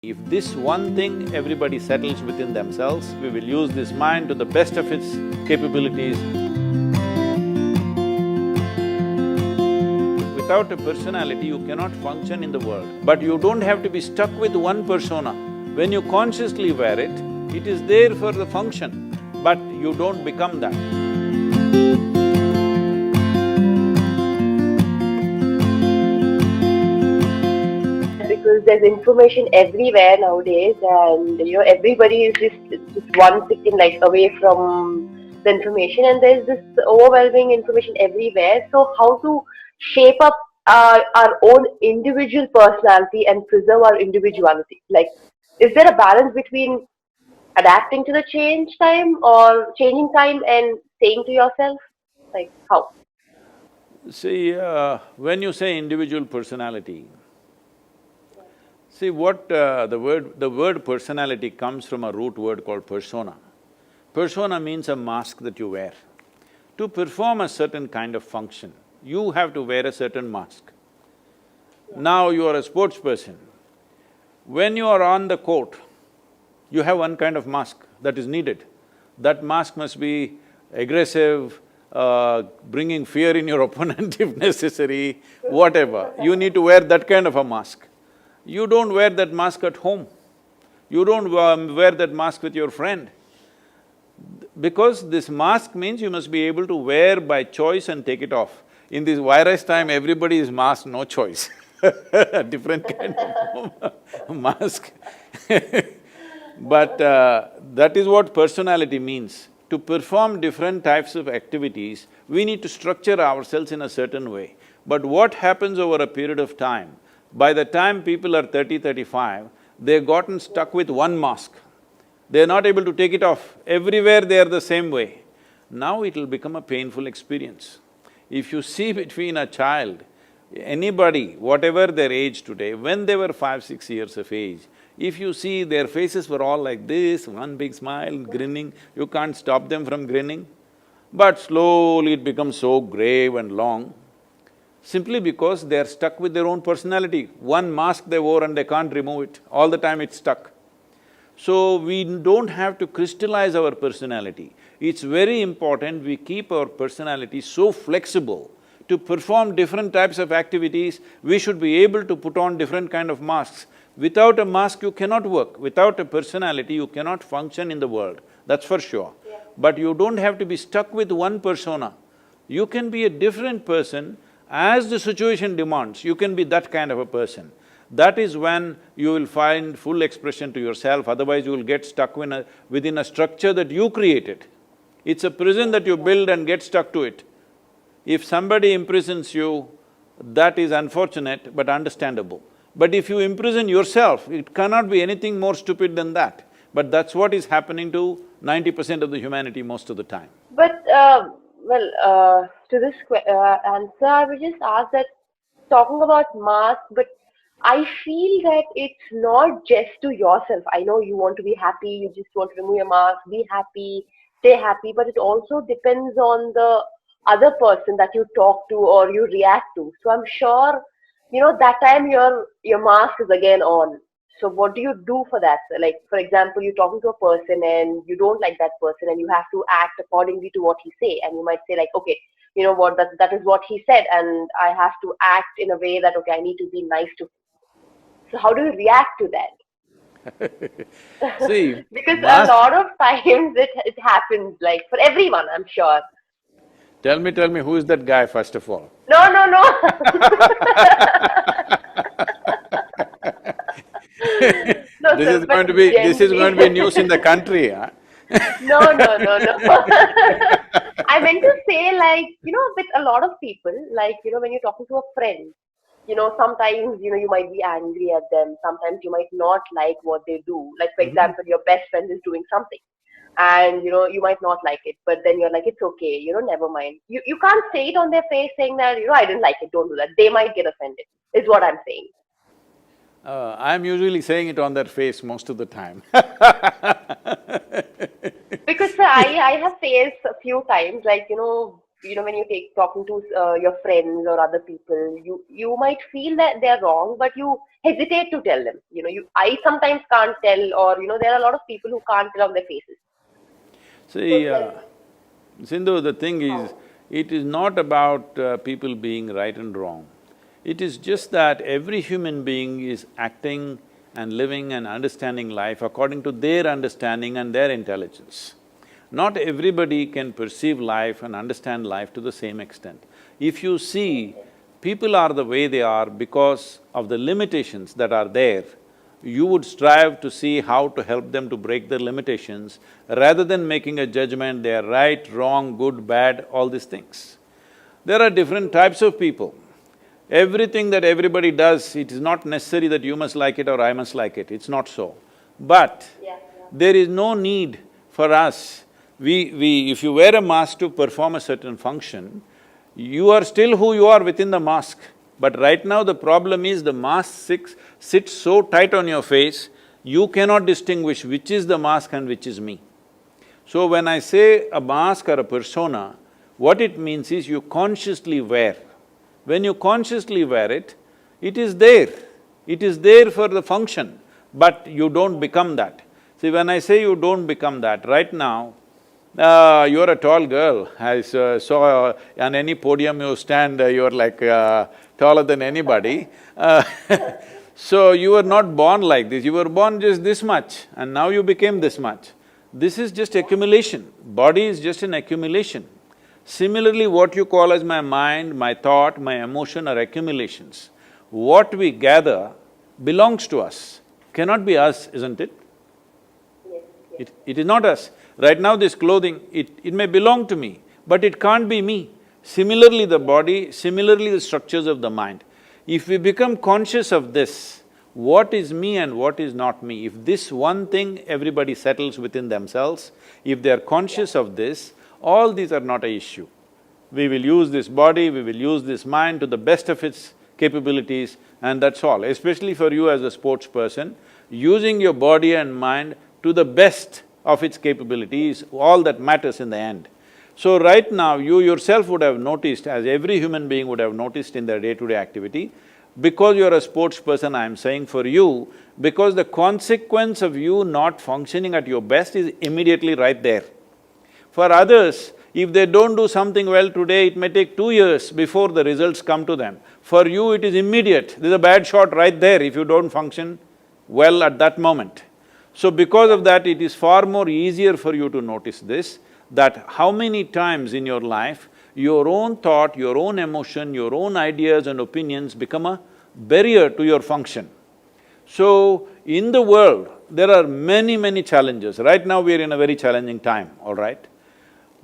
If this one thing everybody settles within themselves, we will use this mind to the best of its capabilities. Without a personality, you cannot function in the world. But you don't have to be stuck with one persona. When you consciously wear it, it is there for the function, but you don't become that. Because there's information everywhere nowadays, and everybody is just one second like away from the information, and there's this overwhelming information everywhere. So how to shape up our own individual personality and preserve our individuality? Like, is there a balance between adapting to the change time or changing time and staying to yourself? Like how? See, when you say individual personality, see what the word personality comes from a root word called persona. Persona means a mask that you wear. To perform a certain kind of function, you have to wear a certain mask. Now you are a sports person. When you are on the court, you have one kind of mask that is needed. That mask must be aggressive, bringing fear in your opponent if necessary, whatever. You need to wear that kind of a mask. You don't wear that mask at home. You don't wear that mask with your friend. Because this mask means you must be able to wear by choice and take it off. In this virus time, everybody is masked, no choice different kind of mask But that is what personality means. To perform different types of activities, we need to structure ourselves in a certain way. But what happens over a period of time, by the time people are 30, 35, they've gotten stuck with one mask. They're not able to take it off. Everywhere they are the same way. Now it'll become a painful experience. If you see between a child, anybody, whatever their age today, when they were 5, 6 years of age, if you see their faces were all like this, one big smile, grinning, you can't stop them from grinning. But slowly it becomes so grave and long, simply because they're stuck with their own personality. One mask they wore and they can't remove it, all the time it's stuck. So, we don't have to crystallize our personality. It's very important we keep our personality so flexible. To perform different types of activities, we should be able to put on different kind of masks. Without a mask, you cannot work. Without a personality, you cannot function in the world, that's for sure. Yeah. But you don't have to be stuck with one persona. You can be a different person as the situation demands, you can be that kind of a person. That is when you will find full expression to yourself, otherwise you will get stuck within a structure that you created. It's a prison that you build and get stuck to it. If somebody imprisons you, that is unfortunate but understandable. But if you imprison yourself, it cannot be anything more stupid than that. But that's what is happening to 90% of the humanity most of the time. But to this answer, I would just ask that talking about mask, but I feel that it's not just to yourself. I know you want to be happy, you just want to remove your mask, be happy, stay happy, but it also depends on the other person that you talk to or you react to. So I'm sure, that time your mask is again on. So what do you do for that? Like, for example, you're talking to a person and you don't like that person and you have to act accordingly to what he say, and you might say like, okay, you know what, that is what he said, and I have to act in a way that, okay, I need to be nice to him. So how do you react to that? See, Because a mask… lot of times it happens, like for everyone, I'm sure. Tell me, who is that guy first of all? No, no, no. No, This sir, is but going to be… this is going to be generally. news in the country, huh? No, no, no, no. I meant to say, like, with a lot of people, like, when you're talking to a friend, sometimes, you might be angry at them. Sometimes you might not like what they do. Like, for example, your best friend is doing something and, you might not like it, but then you're like, it's okay, never mind. You can't say it on their face saying that, I didn't like it, don't do that. They might get offended, is what I'm saying. I'm usually saying it on their face most of the time Because sir, I have faced a few times, like, when you take talking to your friends or other people, you might feel that they're wrong, but you hesitate to tell them. I sometimes can't tell, or there are a lot of people who can't tell on their faces. So See, Sindhu, the thing is, it is not about people being right and wrong. It is just that every human being is acting and living and understanding life according to their understanding and their intelligence. Not everybody can perceive life and understand life to the same extent. If you see, people are the way they are because of the limitations that are there, you would strive to see how to help them to break their limitations rather than making a judgment, they are right, wrong, good, bad, all these things. There are different types of people. Everything that everybody does, it is not necessary that you must like it or I must like it, it's not so. But there is no need for us, if you wear a mask to perform a certain function, you are still who you are within the mask. But right now the problem is the mask sits so tight on your face, you cannot distinguish which is the mask and which is me. So when I say a mask or a persona, what it means is you consciously wear. When you consciously wear it, it is there. It is there for the function, but you don't become that. See, when I say you don't become that, right now, you're a tall girl. I saw on any podium you stand, you're like taller than anybody. So you were not born like this, you were born just this much and now you became this much. This is just accumulation, body is just an accumulation. Similarly, what you call as my mind, my thought, my emotion are accumulations. What we gather belongs to us, cannot be us, isn't it? yes. It is not us. Right now this clothing, it may belong to me, but it can't be me. Similarly the body, similarly the structures of the mind. If we become conscious of this, what is me and what is not me, if this one thing everybody settles within themselves, if they are conscious of this, all these are not an issue. We will use this body, we will use this mind to the best of its capabilities and that's all. Especially for you as a sports person, using your body and mind to the best of its capabilities, all that matters in the end. So right now, you yourself would have noticed, as every human being would have noticed in their day-to-day activity, because you're a sports person, I'm saying for you, because the consequence of you not functioning at your best is immediately right there. For others, if they don't do something well today, it may take 2 years before the results come to them. For you, it is immediate, there's a bad shot right there if you don't function well at that moment. So because of that, it is far more easier for you to notice this, that how many times in your life, your own thought, your own emotion, your own ideas and opinions become a barrier to your function. So, in the world, there are many challenges. Right now we are in a very challenging time, all right?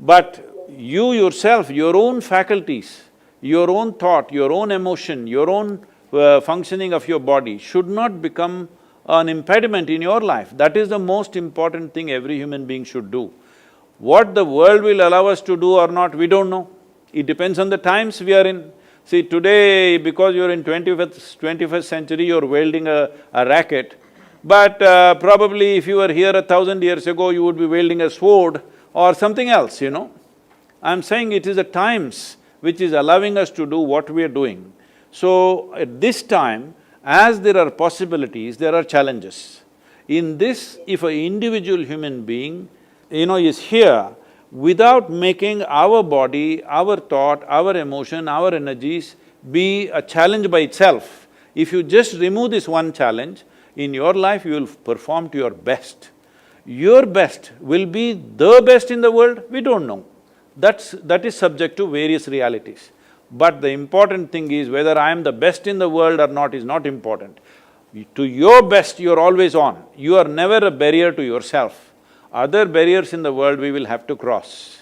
But you yourself, your own faculties, your own thought, your own emotion, your own functioning of your body should not become an impediment in your life. That is the most important thing every human being should do. What the world will allow us to do or not, we don't know. It depends on the times we are in. See, today, because you're in 21st century, you're wielding a racket, but probably if you were here 1,000 years ago, you would be wielding a sword or something else, I'm saying it is the times which is allowing us to do what we are doing. So, at this time, as there are possibilities, there are challenges. In this, if an individual human being, is here, without making our body, our thought, our emotion, our energies be a challenge by itself, if you just remove this one challenge, in your life you will perform to your best. Your best will be the best in the world, we don't know. That is subject to various realities. But the important thing is whether I am the best in the world or not is not important. To your best, you're always on. You are never a barrier to yourself. Other barriers in the world we will have to cross.